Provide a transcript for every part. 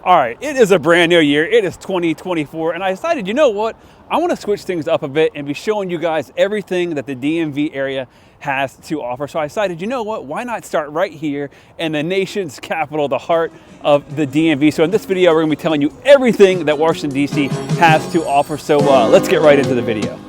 All right, it is a brand new year. It is 2024, and I decided, you know what? I want to switch things up a bit and be showing you guys everything that the DMV area has to offer. So I decided, you know what? Why not start right here in the nation's capital, the heart of the DMV? So in this video, we're going to be telling you everything that Washington, D.C. has to offer. So let's get right into the video.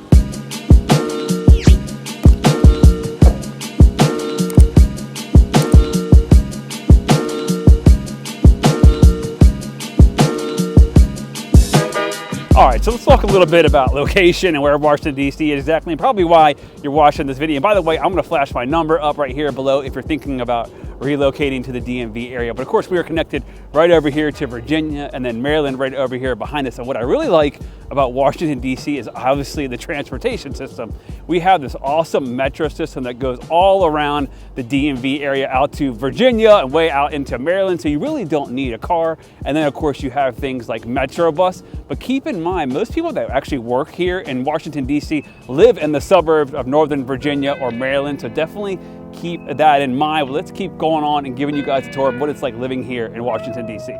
All right, so let's talk a little bit about location and where Washington, D.C. is exactly, and probably why you're watching this video. And by the way, I'm gonna flash my number up right here below if you're thinking about relocating to the DMV area. But of course, we are connected right over here to Virginia and then Maryland right over here behind us. And what I really like about Washington, D.C. is obviously the transportation system. We have this awesome metro system that goes all around the DMV area out to Virginia and way out into Maryland. So you really don't need a car. And then of course you have things like Metro Bus. But keep in mind, most people that actually work here in Washington, D.C. live in the suburbs of Northern Virginia or Maryland. So definitely keep that in mind. Let's keep going on and giving you guys a tour of what it's like living here in Washington, D.C.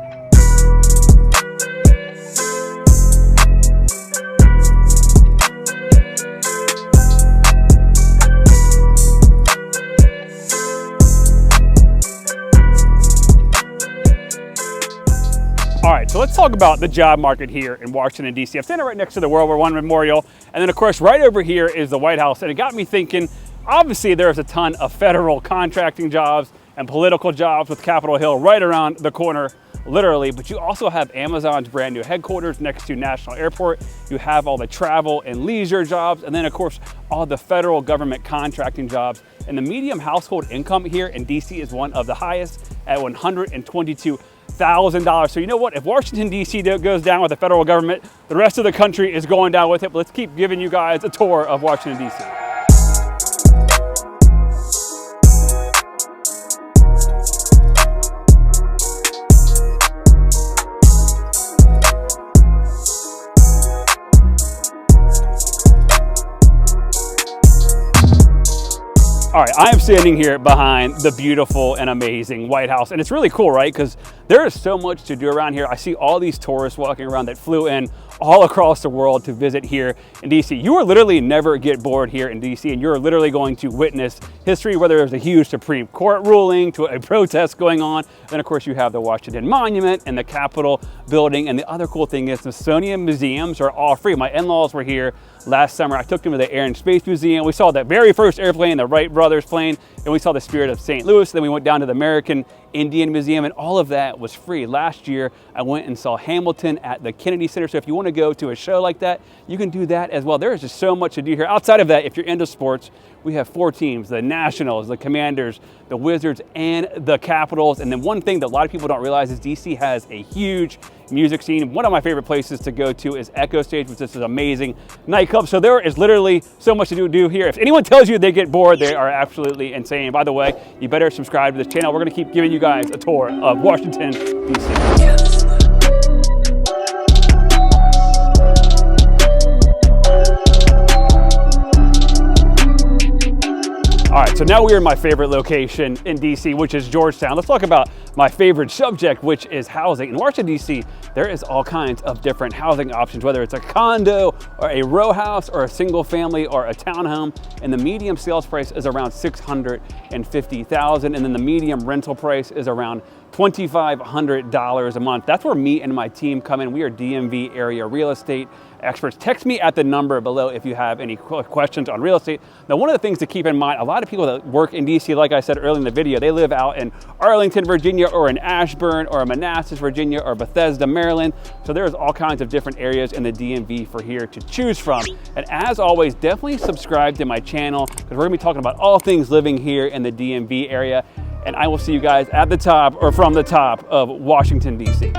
All right, so let's talk about the job market here in Washington, D.C. I'm standing right next to the World War I Memorial, and then of course right over here is the White House, and it got me thinking, obviously there's a ton of federal contracting jobs and political jobs with Capitol Hill right around the corner, literally, but you also have Amazon's brand new headquarters next to National Airport. You have all the travel and leisure jobs, and then of course, all the federal government contracting jobs. And the median household income here in DC is one of the highest at $122,000. So you know what, if Washington, D.C. goes down with the federal government, the rest of the country is going down with it. But let's keep giving you guys a tour of Washington, D.C. All right, I am standing here behind the beautiful and amazing White House, and it's really cool, right? Because there is so much to do around here. I see all these tourists walking around that flew in all across the world to visit here in DC. You will literally never get bored here in DC, and you're literally going to witness history, whether there's a huge Supreme Court ruling to a protest going on. Then of course you have the Washington Monument and the Capitol building. And the other cool thing is the Smithsonian museums are all free. My in-laws were here last summer. I took them to the Air and Space Museum. We saw that very first airplane, the Wright brothers plane, and we saw the Spirit of St. Louis. Then we went down to the American Indian Museum, and all of that was free. Last year, I went and saw Hamilton at the Kennedy Center. So if you want to go to a show like that, you can do that as well. There is just so much to do here. Outside of that, if you're into sports, we have 4 teams, the Nationals, the Commanders, the Wizards, and the Capitals. And then one thing that a lot of people don't realize is DC has a huge music scene. One of my favorite places to go to is Echo Stage, which is an amazing nightclub. So there is literally so much to do here. If anyone tells you they get bored, they are absolutely insane. By the way, you better subscribe to this channel. We're going to keep giving you guys a tour of Washington, D.C. All right, so now we're in my favorite location in DC, which is Georgetown. Let's talk about my favorite subject, which is housing. In Washington, DC, there is all kinds of different housing options, whether it's a condo or a row house or a single family or a townhome. And the median sales price is around $650,000. And then the median rental price is around $2,500 a month. That's where me and my team come in. We are DMV area real estate experts. Text me at the number below if you have any questions on real estate. Now, one of the things to keep in mind, a lot of people that work in DC, like I said earlier in the video, they live out in Arlington, Virginia, or in Ashburn, or Manassas, Virginia, or Bethesda, Maryland. So there's all kinds of different areas in the DMV for here to choose from. And as always, definitely subscribe to my channel because we're gonna be talking about all things living here in the DMV area. And I will see you guys at the top or from the top of Washington, D.C.